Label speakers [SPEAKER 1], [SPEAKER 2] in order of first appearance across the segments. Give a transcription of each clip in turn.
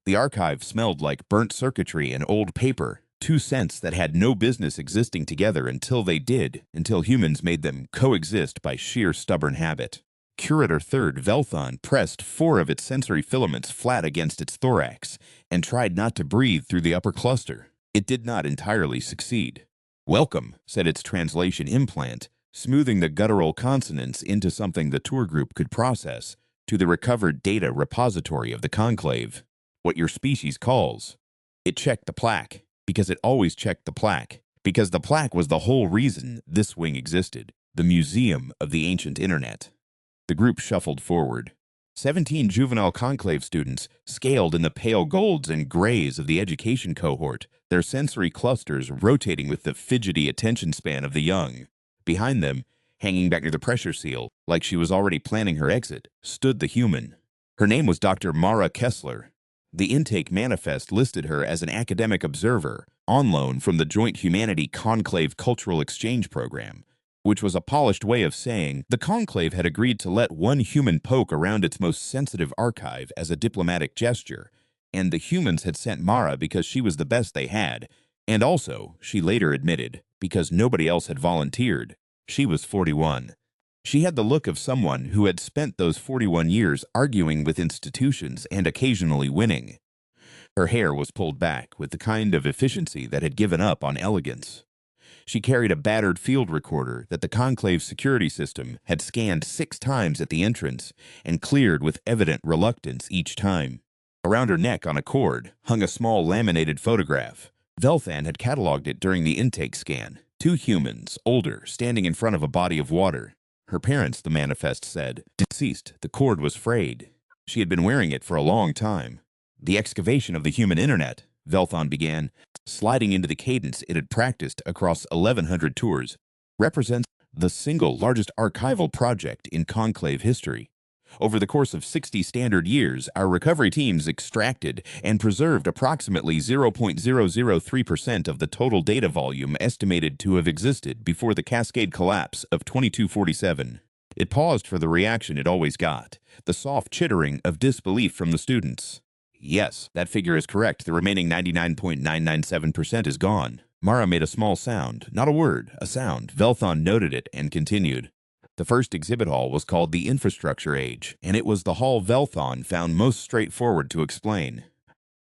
[SPEAKER 1] The archive smelled like burnt circuitry and old paper, two scents that had no business existing together until humans made them coexist by sheer stubborn habit. Curator Third Velthon pressed 4 of its sensory filaments flat against its thorax and tried not to breathe through the upper cluster. It did not entirely succeed. "Welcome," said its translation implant, smoothing the guttural consonants into something the tour group could process, to the recovered data repository of the conclave. "What your species calls." It checked the plaque, because it always checked the plaque, because the plaque was the whole reason this wing existed, the museum of the ancient internet. The group shuffled forward. 17 juvenile conclave students scaled in the pale golds and grays of the education cohort, their sensory clusters rotating with the fidgety attention span of the young. Behind them, hanging back near the pressure seal, like she was already planning her exit, stood the human. Her name was Dr. Mara Kessler. The intake manifest listed her as an academic observer, on loan from the Joint Humanity Conclave Cultural Exchange Program, which was a polished way of saying the conclave had agreed to let one human poke around its most sensitive archive as a diplomatic gesture, and the humans had sent Mara because she was the best they had, and also, she later admitted, because nobody else had volunteered. She was 41. She had the look of someone who had spent those 41 years arguing with institutions and occasionally winning. Her hair was pulled back with the kind of efficiency that had given up on elegance. She carried a battered field recorder that the conclave security system had scanned 6 times at the entrance and cleared with evident reluctance each time. Around her neck on a cord hung a small laminated photograph. Velthan had cataloged it during the intake scan. 2 humans, older, standing in front of a body of water. Her parents, the manifest said, deceased. The cord was frayed. She had been wearing it for a long time. "The excavation of the human internet," Velthon began, sliding into the cadence it had practiced across 1,100 tours, "represents the single largest archival project in conclave history. Over the course of 60 standard years, our recovery teams extracted and preserved approximately 0.003% of the total data volume estimated to have existed before the cascade collapse of 2247. It paused for the reaction it always got, the soft chittering of disbelief from the students. "Yes, that figure is correct. The remaining 99.997% is gone." Mara made a small sound, not a word, a sound. Velthon noted it and continued. "The first exhibit hall was called the Infrastructure Age, and it was the hall Velthon found most straightforward to explain.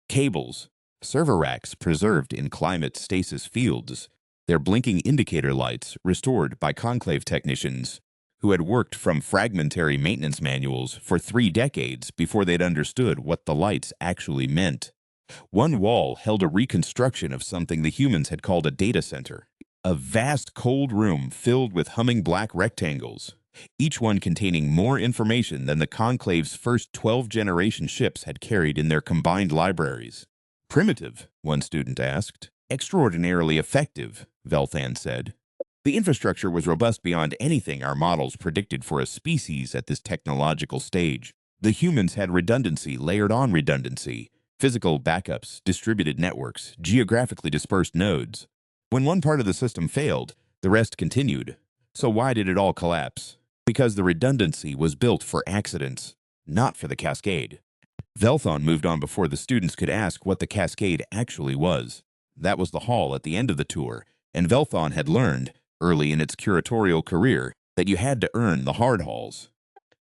[SPEAKER 1] Cables, server racks preserved in climate stasis fields, their blinking indicator lights restored by conclave technicians who had worked from fragmentary maintenance manuals for 3 decades before they'd understood what the lights actually meant. One wall held a reconstruction of something the humans had called a data center. A vast cold room filled with humming black rectangles, each one containing more information than the conclave's first 12-generation ships had carried in their combined libraries. "Primitive?" one student asked. "Extraordinarily effective," Velthan said. "The infrastructure was robust beyond anything our models predicted for a species at this technological stage. The humans had redundancy layered on redundancy, physical backups, distributed networks, geographically dispersed nodes. When one part of the system failed, the rest continued. So why did it all collapse? Because the redundancy was built for accidents, not for the cascade." Velthon moved on before the students could ask what the cascade actually was. That was the hall at the end of the tour, and Velthon had learned, early in its curatorial career, that you had to earn the hard halls.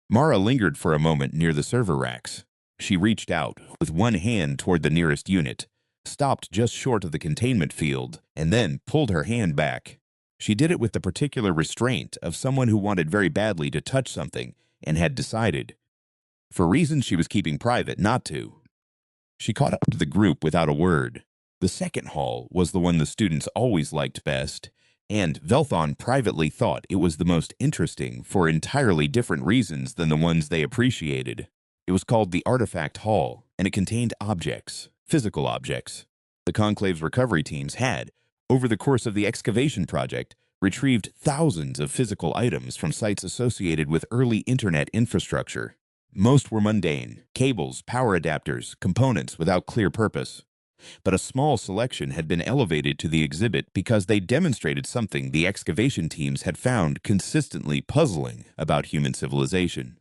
[SPEAKER 1] Mara lingered for a moment near the server racks. She reached out, with one hand toward the nearest unit, stopped just short of the containment field, and then pulled her hand back. She did it with the particular restraint of someone who wanted very badly to touch something and had decided, for reasons she was keeping private, not to. She caught up to the group without a word. The second hall was the one the students always liked best, and Velthon privately thought it was the most interesting for entirely different reasons than the ones they appreciated. It was called the Artifact Hall, and it contained objects. Physical objects. The conclave's recovery teams had, over the course of the excavation project, retrieved thousands of physical items from sites associated with early internet infrastructure. Most were mundane, cables, power adapters, components without clear purpose. But a small selection had been elevated to the exhibit because they demonstrated something the excavation teams had found consistently puzzling about human civilization.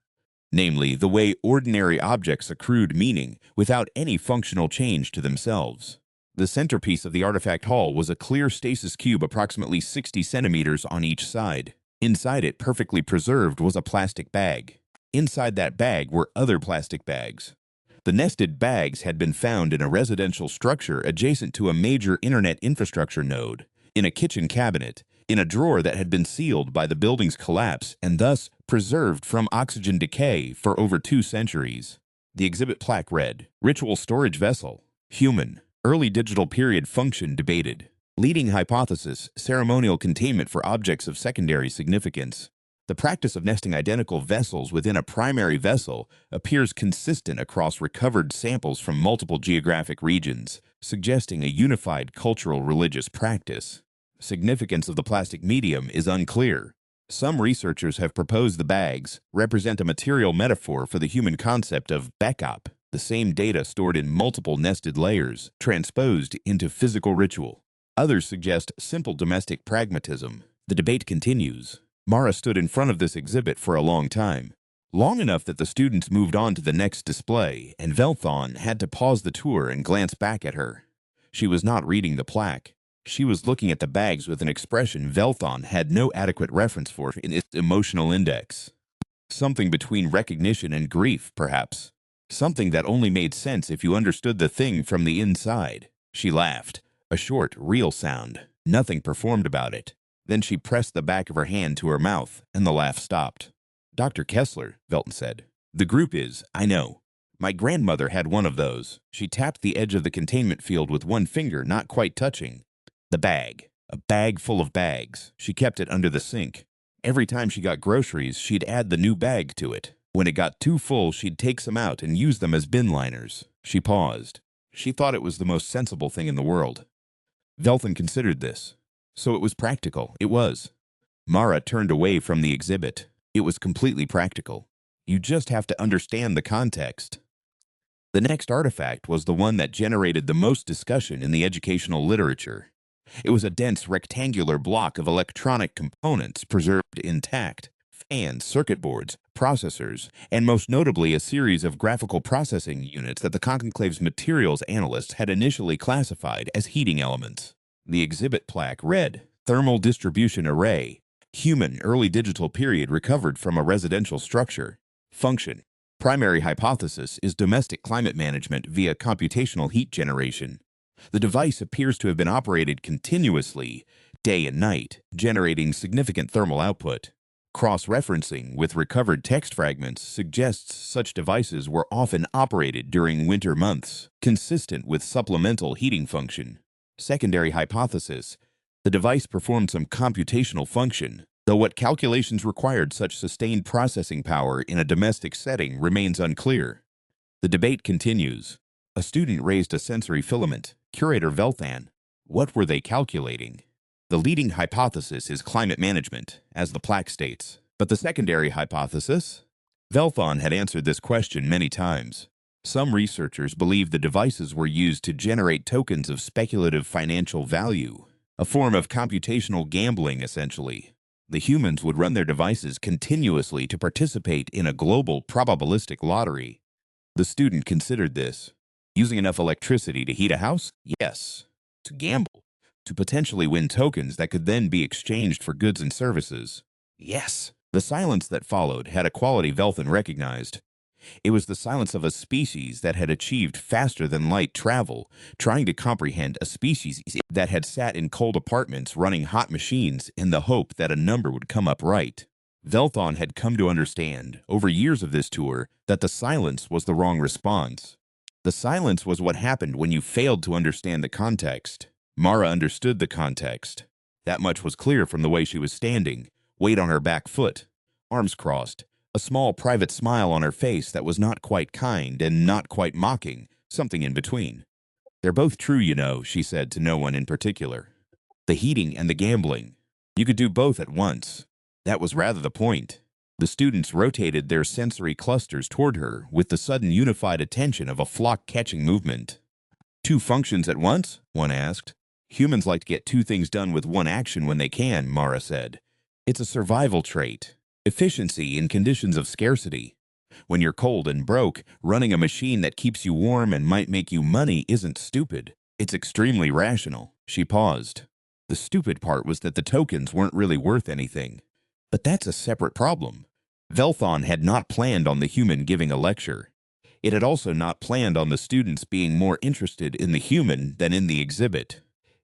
[SPEAKER 1] namely the way ordinary objects accrued meaning without any functional change to themselves. The centerpiece of the artifact hall was a clear stasis cube approximately 60 centimeters on each side. Inside it, perfectly preserved, was a plastic bag. Inside that bag were other plastic bags. The nested bags had been found in a residential structure adjacent to a major internet infrastructure node, in a kitchen cabinet, in a drawer that had been sealed by the building's collapse and thus preserved from oxygen decay for over 2 centuries. The exhibit plaque read, "Ritual storage vessel, human, early digital period function debated. Leading hypothesis, ceremonial containment for objects of secondary significance. The practice of nesting identical vessels within a primary vessel appears consistent across recovered samples from multiple geographic regions, suggesting a unified cultural religious practice. Significance of the plastic medium is unclear. Some researchers have proposed the bags represent a material metaphor for the human concept of backup, the same data stored in multiple nested layers, transposed into physical ritual. Others suggest simple domestic pragmatism. The debate continues. Mara stood in front of this exhibit for a long time. Long enough that the students moved on to the next display, and Velthon had to pause the tour and glance back at her. She was not reading the plaque. She was looking at the bags with an expression Velthon had no adequate reference for in its emotional index. Something between recognition and grief, perhaps. Something that only made sense if you understood the thing from the inside. She laughed. A short, real sound. Nothing performed about it. Then she pressed the back of her hand to her mouth, and the laugh stopped. "Dr. Kessler," Velton said. "The group is, I know. My grandmother had one of those." She tapped the edge of the containment field with one finger, not quite touching. The bag. A bag full of bags. She kept it under the sink. Every time she got groceries, she'd add the new bag to it. When it got too full, she'd take some out and use them as bin liners. She paused. She thought it was the most sensible thing in the world. Velton considered this. So it was practical. It was. Mara turned away from the exhibit. It was completely practical. You just have to understand the context. The next artifact was the one that generated the most discussion in the educational literature. It was a dense rectangular block of electronic components preserved intact, fans, circuit boards, processors, and most notably a series of graphical processing units that the conclave's materials analysts had initially classified as heating elements. The exhibit plaque read, "Thermal Distribution Array, Human Early Digital Period Recovered from a Residential Structure. Function. Primary hypothesis is domestic climate management via computational heat generation. The device appears to have been operated continuously, day and night, generating significant thermal output. Cross-referencing with recovered text fragments suggests such devices were often operated during winter months, consistent with supplemental heating function. Secondary hypothesis, the device performed some computational function, though what calculations required such sustained processing power in a domestic setting remains unclear. The debate continues. A student raised a sensory filament. Curator Velthan. What were they calculating? The leading hypothesis is climate management, as the plaque states. But the secondary hypothesis? Velthon had answered this question many times. Some researchers believe the devices were used to generate tokens of speculative financial value, a form of computational gambling, essentially. The humans would run their devices continuously to participate in a global probabilistic lottery. The student considered this. Using enough electricity to heat a house? Yes. To gamble? To potentially win tokens that could then be exchanged for goods and services? Yes. The silence that followed had a quality Velthan recognized. It was the silence of a species that had achieved faster-than-light travel, trying to comprehend a species that had sat in cold apartments running hot machines in the hope that a number would come up right. Velthon had come to understand, over years of this tour, that the silence was the wrong response. The silence was what happened when you failed to understand the context. Mara understood the context. That much was clear from the way she was standing, weight on her back foot, arms crossed, a small private smile on her face that was not quite kind and not quite mocking, something in between. "They're both true, you know," she said to no one in particular. "The heating and the gambling. You could do both at once. That was rather the point." The students rotated their sensory clusters toward her with the sudden unified attention of a flock-catching movement. "Two functions at once?" one asked. "Humans like to get two things done with one action when they can," Mara said. "It's a survival trait. Efficiency in conditions of scarcity. When you're cold and broke, running a machine that keeps you warm and might make you money isn't stupid. It's extremely rational. She paused. The stupid part was that the tokens weren't really worth anything. But that's a separate problem. Velthon had not planned on the human giving a lecture. It had also not planned on the students being more interested in the human than in the exhibit.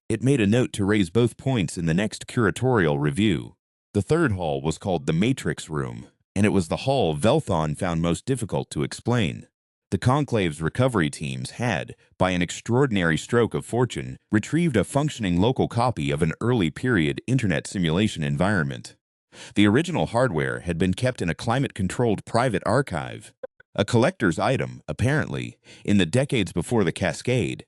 [SPEAKER 1] It made a note to raise both points in the next curatorial review. The third hall was called the Matrix Room, and it was the hall Velthon found most difficult to explain. The Conclave's recovery teams had, by an extraordinary stroke of fortune, retrieved a functioning local copy of an early-period internet simulation environment. The original hardware had been kept in a climate-controlled private archive, a collector's item, apparently, in the decades before the Cascade,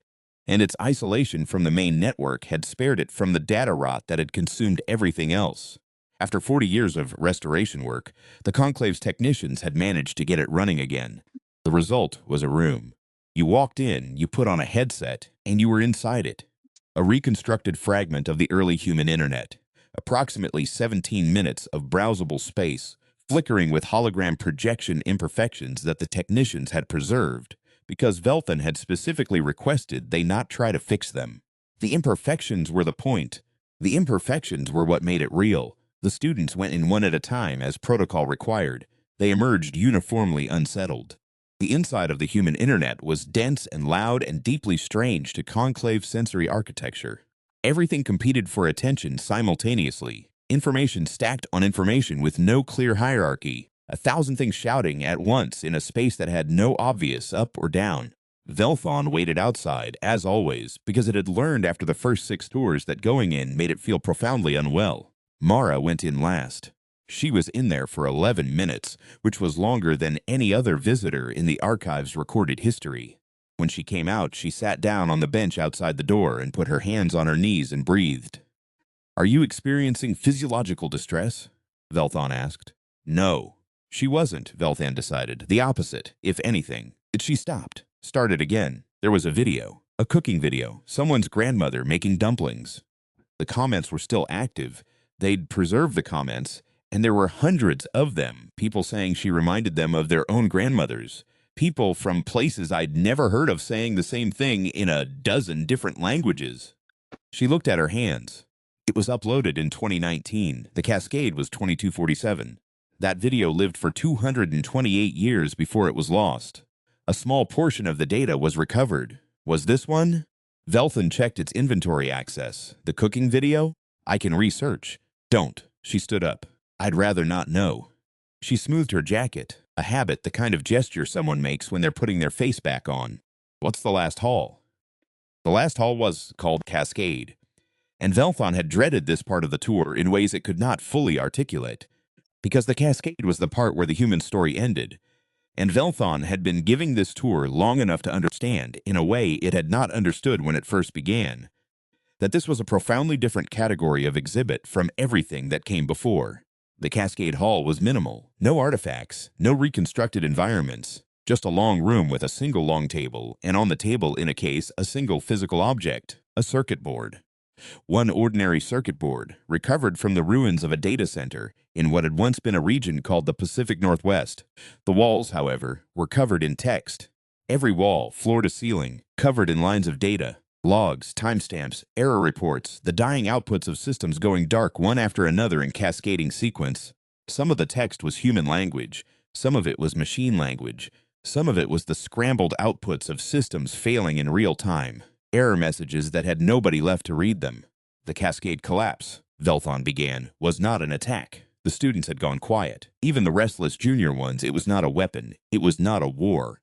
[SPEAKER 1] and its isolation from the main network had spared it from the data rot that had consumed everything else. After 40 years of restoration work, the Conclave's technicians had managed to get it running again. The result was a room. You walked in, you put on a headset, and you were inside it. A reconstructed fragment of the early human internet. Approximately 17 minutes of browsable space, flickering with hologram projection imperfections that the technicians had preserved, because Velthon had specifically requested they not try to fix them. The imperfections were the point. The imperfections were what made it real. The students went in one at a time as protocol required. They emerged uniformly unsettled. The inside of the human internet was dense and loud and deeply strange to conclave sensory architecture. Everything competed for attention simultaneously. Information stacked on information with no clear hierarchy. 1,000 things shouting at once in a space that had no obvious up or down. Velthon waited outside, as always, because it had learned after the first 6 tours that going in made it feel profoundly unwell. Mara went in last. She was in there for 11 minutes, which was longer than any other visitor in the archive's recorded history. When she came out, she sat down on the bench outside the door and put her hands on her knees and breathed. "Are you experiencing physiological distress?" Velthon asked. No. She wasn't, Velthon decided. The opposite, if anything. She stopped. Started again. There was a video. A cooking video. Someone's grandmother making dumplings. The comments were still active. They'd preserved the comments, and there were hundreds of them, people saying she reminded them of their own grandmothers. People from places I'd never heard of saying the same thing in a dozen different languages. She looked at her hands. It was uploaded in 2019. The Cascade was 2247. That video lived for 228 years before it was lost. A small portion of the data was recovered. Was this one? Velthon checked its inventory access. The cooking video? I can research. Don't. She stood up. I'd rather not know. She smoothed her jacket, a habit, the kind of gesture someone makes when they're putting their face back on. What's the last hall? The last hall was called Cascade, and Velthon had dreaded this part of the tour in ways it could not fully articulate, because the Cascade was the part where the human story ended, and Velthon had been giving this tour long enough to understand, in a way it had not understood when it first began, that this was a profoundly different category of exhibit from everything that came before. The Cascade Hall was minimal. No artifacts, no reconstructed environments, just a long room with a single long table, and on the table, in a case, a single physical object, a circuit board. One ordinary circuit board, recovered from the ruins of a data center in what had once been a region called the Pacific Northwest. The walls, however, were covered in text. Every wall, floor to ceiling, covered in lines of data. Logs, timestamps, error reports, the dying outputs of systems going dark one after another in cascading sequence. Some of the text was human language, some of it was machine language, some of it was the scrambled outputs of systems failing in real time, error messages that had nobody left to read them. The Cascade collapse, Velthon began, was not an attack. The students had gone quiet. Even the restless junior ones, it was not a weapon. It was not a war.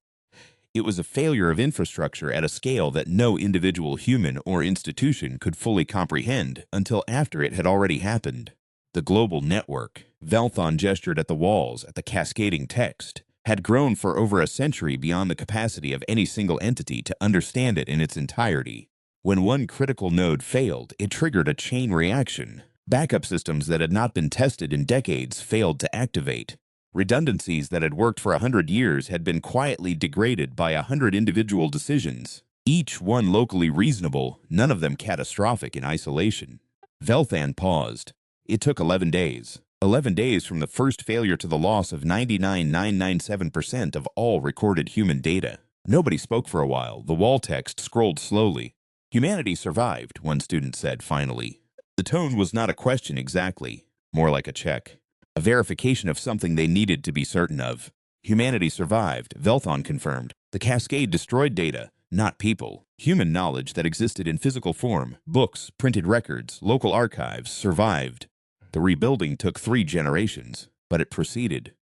[SPEAKER 1] It was a failure of infrastructure at a scale that no individual human or institution could fully comprehend until after it had already happened. The global network, Velthon gestured at the walls, at the cascading text, had grown for over a century beyond the capacity of any single entity to understand it in its entirety. When one critical node failed, it triggered a chain reaction. Backup systems that had not been tested in decades failed to activate. Redundancies that had worked for 100 years had been quietly degraded by 100 individual decisions, each one locally reasonable, none of them catastrophic in isolation. Velthon paused. It took 11 days. 11 days from the first failure to the loss of 99.997% of all recorded human data. Nobody spoke for a while. The wall text scrolled slowly. Humanity survived, one student said finally. The tone was not a question exactly, more like a check. A verification of something they needed to be certain of. Humanity survived, Velthon confirmed. The cascade destroyed data, not people. Human knowledge that existed in physical form, books, printed records, local archives, survived. The rebuilding took 3 generations, but it proceeded.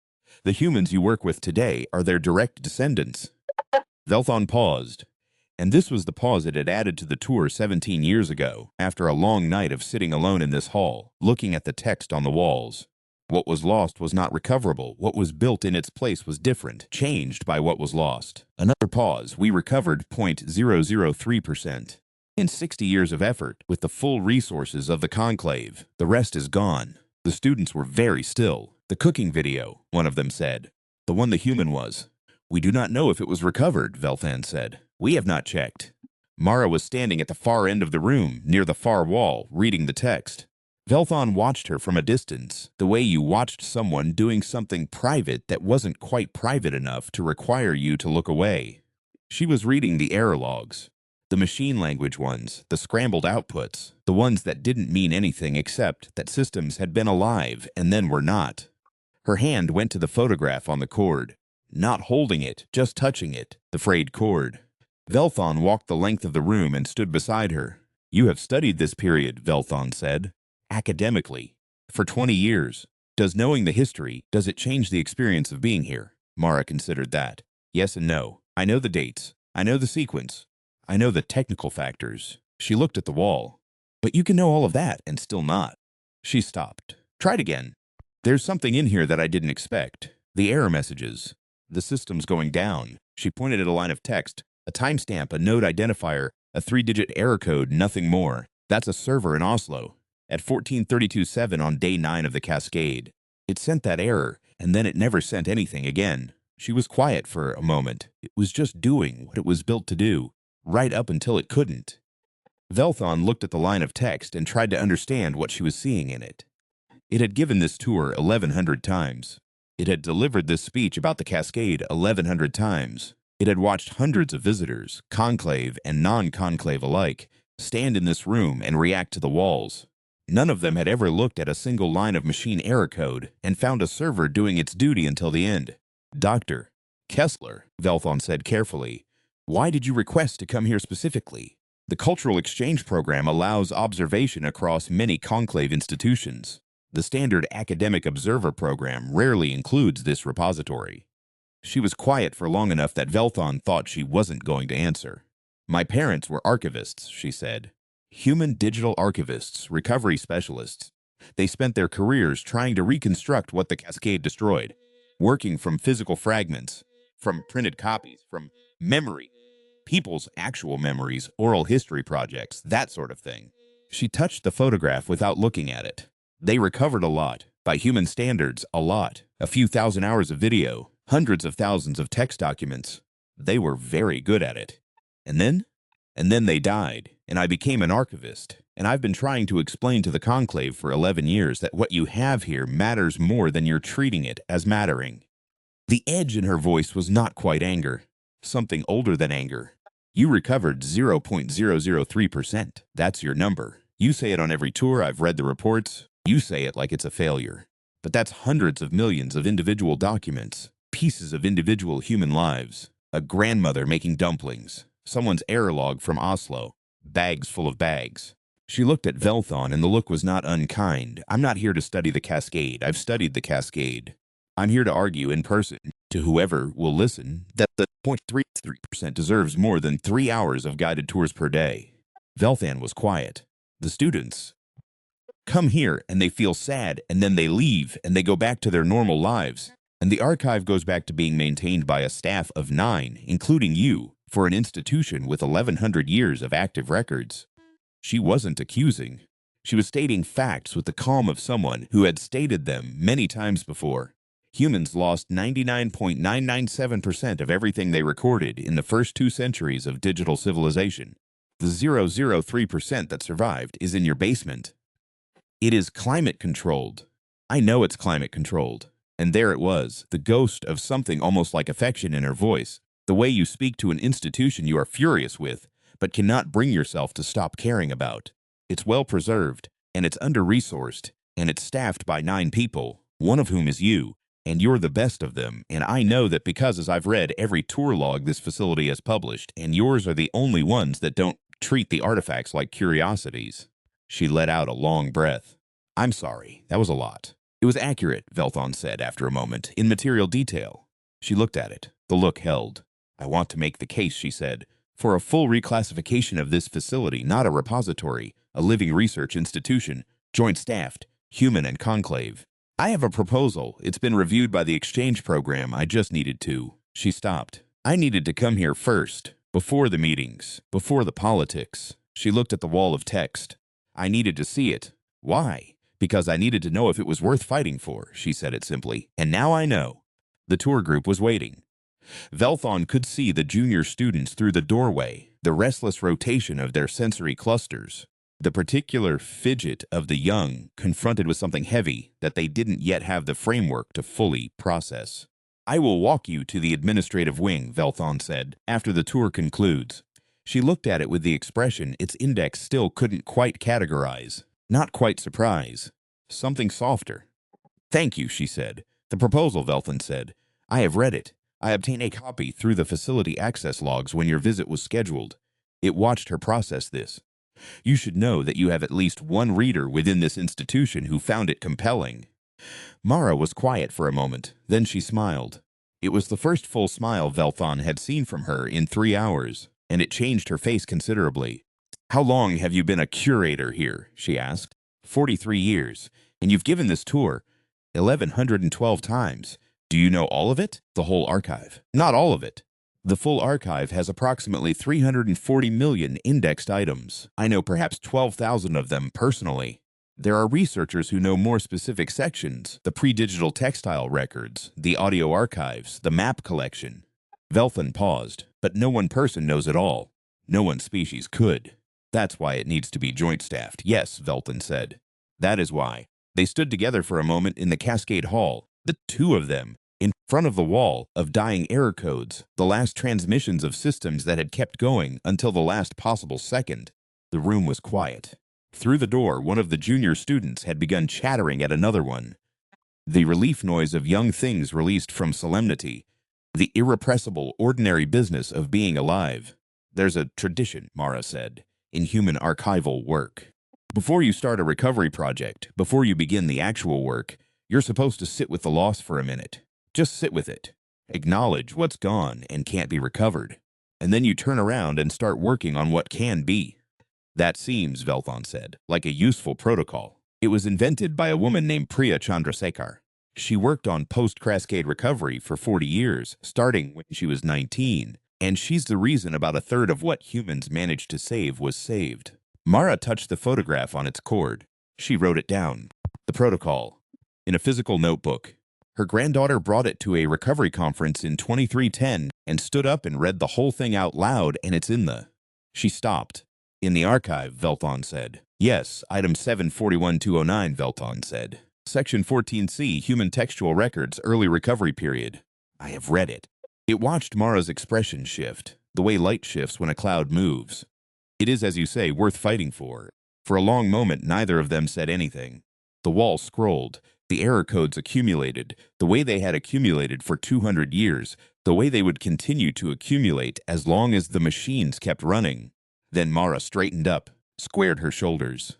[SPEAKER 1] The humans you work with today are their direct descendants. Velthon paused, and this was the pause it had added to the tour 17 years ago, after a long night of sitting alone in this hall, looking at the text on the walls. What was lost was not recoverable. What was built in its place was different, changed by what was lost. Another pause. We recovered 0.003%. In 60 years of effort, with the full resources of the conclave, the rest is gone. The students were very still. The cooking video, one of them said. The one the human was. We do not know if it was recovered, Velthon said. We have not checked. Mara was standing at the far end of the room, near the far wall, reading the text. Velthon watched her from a distance, the way you watched someone doing something private that wasn't quite private enough to require you to look away. She was reading the error logs. The machine language ones, the scrambled outputs, the ones that didn't mean anything except that systems had been alive and then were not. Her hand went to the photograph on the cord. Not holding it, just touching it, the frayed cord. Velthon walked the length of the room and stood beside her. You have studied this period, Velthon said. Academically. For 20 years. Does knowing the history, does it change the experience of being here? Mara considered that. Yes and no. I know the dates. I know the sequence. I know the technical factors. She looked at the wall. But you can know all of that and still not. She stopped. Tried again. There's something in here that I didn't expect. The error messages. The system's going down. She pointed at a line of text, a timestamp, a node identifier, a 3-digit error code, nothing more. That's a server in Oslo. At 14:32:7 on day 9 of the cascade. It sent that error, and then it never sent anything again. She was quiet for a moment. It was just doing what it was built to do. Right up until it couldn't. Velthon looked at the line of text and tried to understand what she was seeing in it. It had given this tour 1,100 times. It had delivered this speech about the cascade 1,100 times. It had watched hundreds of visitors, conclave and non-conclave alike, stand in this room and react to the walls. None of them had ever looked at a single line of machine error code and found a server doing its duty until the end. Dr. Kessler, Velthon said carefully, why did you request to come here specifically? The Cultural Exchange Program allows observation across many conclave institutions. The standard academic observer program rarely includes this repository. She was quiet for long enough that Velthon thought she wasn't going to answer. My parents were archivists, she said. Human digital archivists, recovery specialists. They spent their careers trying to reconstruct what the cascade destroyed, working from physical fragments, from printed copies, from memory. People's actual memories, oral history projects, that sort of thing. She touched the photograph without looking at it. They recovered a lot. By human standards, a lot. A few thousand hours of video, hundreds of thousands of text documents. They were very good at it. And then they died, and I became an archivist. And I've been trying to explain to the conclave for 11 years that what you have here matters more than you're treating it as mattering. The edge in her voice was not quite anger. Something older than anger. You recovered 0.003%. That's your number. You say it on every tour. I've read the reports. You say it like it's a failure. But that's hundreds of millions of individual documents, pieces of individual human lives. A grandmother making dumplings, someone's error log from Oslo, bags full of bags. She looked at Velthon, and the look was not unkind. I'm not here to study the cascade. I've studied the cascade. I'm here to argue in person, to whoever will listen, that the 0.33% deserves more than 3 hours of guided tours per day. Velthon was quiet. The students come here and they feel sad, and then they leave and they go back to their normal lives. And the archive goes back to being maintained by a staff of 9, including you, for an institution with 1,100 years of active records. She wasn't accusing. She was stating facts with the calm of someone who had stated them many times before. Humans lost 99.997% of everything they recorded in the first 2 centuries of digital civilization. The 0.003% that survived is in your basement. It is climate controlled. I know it's climate controlled. And there it was, the ghost of something almost like affection in her voice, the way you speak to an institution you are furious with, but cannot bring yourself to stop caring about. It's well preserved, and it's under-resourced, and it's staffed by 9 people, one of whom is you, and you're the best of them, and I know that because as I've read every tour log this facility has published, and yours are the only ones that don't treat the artifacts like curiosities. She let out a long breath. I'm sorry, that was a lot. It was accurate, Velthon said after a moment, in material detail. She looked at it. The look held. I want to make the case, she said, for a full reclassification of this facility, not a repository, a living research institution, joint-staffed, human and conclave. I have a proposal. It's been reviewed by the exchange program. I just needed to. She stopped. I needed to come here first, before the meetings, before the politics. She looked at the wall of text. I needed to see it. Why? Because I needed to know if it was worth fighting for, she said it simply. And now I know. The tour group was waiting. Velthon could see the junior students through the doorway, the restless rotation of their sensory clusters, the particular fidget of the young confronted with something heavy that they didn't yet have the framework to fully process. I will walk you to the administrative wing, Velthon said, after the tour concludes. She looked at it with the expression its index still couldn't quite categorize. Not quite surprise. Something softer. Thank you, she said. The proposal, Velthon said. I have read it. I obtained a copy through the facility access logs when your visit was scheduled. It watched her process this. You should know that you have at least one reader within this institution who found it compelling. Mara was quiet for a moment. Then she smiled. It was the first full smile Velthon had seen from her in 3 hours, and it changed her face considerably. How long have you been a curator here? She asked. 43 years. And you've given this tour 1,112 times. Do you know all of it? The whole archive. Not all of it. The full archive has approximately 340 million indexed items. I know perhaps 12,000 of them personally. There are researchers who know more specific sections, the pre-digital textile records, the audio archives, the map collection. Velthon paused, but no one person knows it all. No one species could. That's why it needs to be joint-staffed. Yes, Velthon said. That is why. They stood together for a moment in the Cascade Hall, the 2 of them, in front of the wall of dying error codes, the last transmissions of systems that had kept going until the last possible second. The room was quiet. Through the door, one of the junior students had begun chattering at another one. The relief noise of young things released from solemnity. The irrepressible, ordinary business of being alive. There's a tradition, Mara said, in human archival work. Before you start a recovery project, before you begin the actual work, you're supposed to sit with the loss for a minute. Just sit with it. Acknowledge what's gone and can't be recovered. And then you turn around and start working on what can be. That seems, Velthon said, like a useful protocol. It was invented by a woman named Priya Chandrasekhar. She worked on post-Cascade recovery for 40 years, starting when she was 19, and she's the reason about a third of what humans managed to save was saved. Mara touched the photograph on its cord. She wrote it down. The protocol. In a physical notebook. Her granddaughter brought it to a recovery conference in 2310 and stood up and read the whole thing out loud, and it's in the... She stopped. In the archive, Velthon said. Yes, item 741209, Velthon said. Section 14C, Human Textual Records, Early Recovery Period. I have read it. It watched Mara's expression shift, the way light shifts when a cloud moves. It is, as you say, worth fighting for. For a long moment, neither of them said anything. The wall scrolled. The error codes accumulated, the way they had accumulated for 200 years, the way they would continue to accumulate as long as the machines kept running. Then Mara straightened up, squared her shoulders.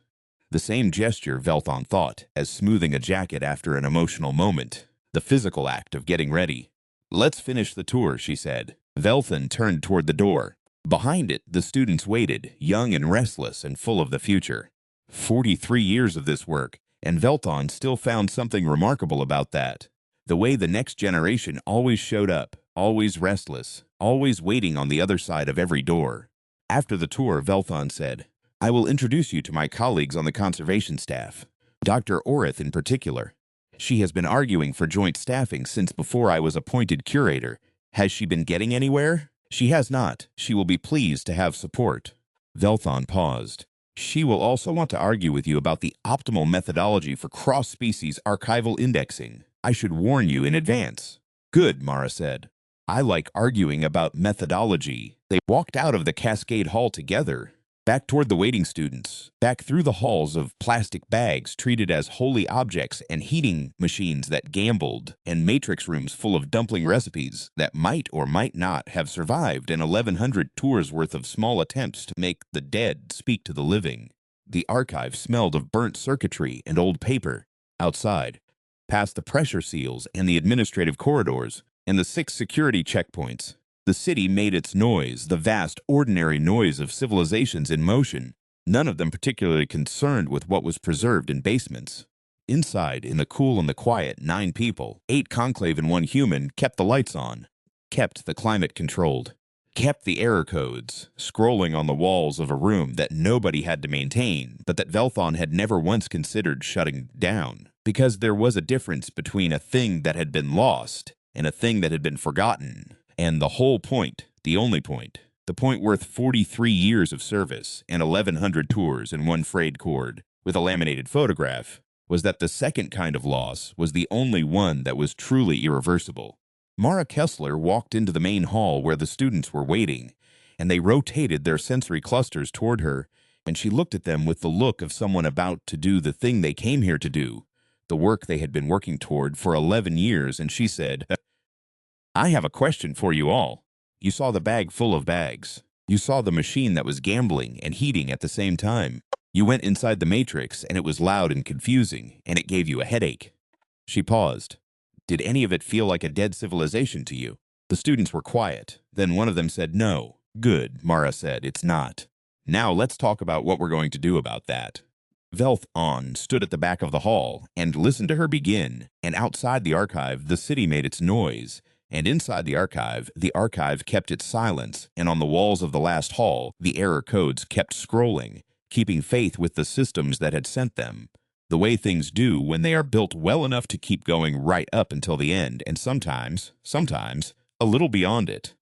[SPEAKER 1] The same gesture, Velthon thought, as smoothing a jacket after an emotional moment. The physical act of getting ready. Let's finish the tour, she said. Velthon turned toward the door. Behind it, the students waited, young and restless and full of the future. 43 years of this work. And Velthon still found something remarkable about that. The way the next generation always showed up, always restless, always waiting on the other side of every door. After the tour, Velthon said, I will introduce you to my colleagues on the conservation staff. Dr. Orith in particular. She has been arguing for joint staffing since before I was appointed curator. Has she been getting anywhere? She has not. She will be pleased to have support. Velthon paused. She will also want to argue with you about the optimal methodology for cross-species archival indexing. I should warn you in advance." "Good," Mara said. "I like arguing about methodology." They walked out of the Cascade Hall together, back toward the waiting students, back through the halls of plastic bags treated as holy objects and heating machines that gambled, and matrix rooms full of dumpling recipes that might or might not have survived an 1,100 tours worth of small attempts to make the dead speak to the living. The archive smelled of burnt circuitry and old paper. Outside, past the pressure seals and the administrative corridors and the 6 security checkpoints, the city made its noise, the vast, ordinary noise of civilizations in motion, none of them particularly concerned with what was preserved in basements. Inside, in the cool and the quiet, 9 people, 8 conclave and 1 human, kept the lights on, kept the climate controlled, kept the error codes scrolling on the walls of a room that nobody had to maintain, but that Velthon had never once considered shutting down, because there was a difference between a thing that had been lost and a thing that had been forgotten. And the whole point, the only point, the point worth 43 years of service and 1,100 tours and 1 frayed cord with a laminated photograph, was that the second kind of loss was the only one that was truly irreversible. Mara Kessler walked into the main hall where the students were waiting, and they rotated their sensory clusters toward her, and she looked at them with the look of someone about to do the thing they came here to do, the work they had been working toward for 11 years, and she said, "I have a question for you all. You saw the bag full of bags. You saw the machine that was gambling and heating at the same time. You went inside the matrix, and it was loud and confusing, and it gave you a headache." She paused. "Did any of it feel like a dead civilization to you?" The students were quiet. Then one of them said, "No." "Good," Mara said, "it's not. Now let's talk about what we're going to do about that." Velthon stood at the back of the hall and listened to her begin, and outside the archive, the city made its noise. And inside the archive kept its silence, and on the walls of the last hall, the error codes kept scrolling, keeping faith with the systems that had sent them, the way things do when they are built well enough to keep going right up until the end, and sometimes, a little beyond it.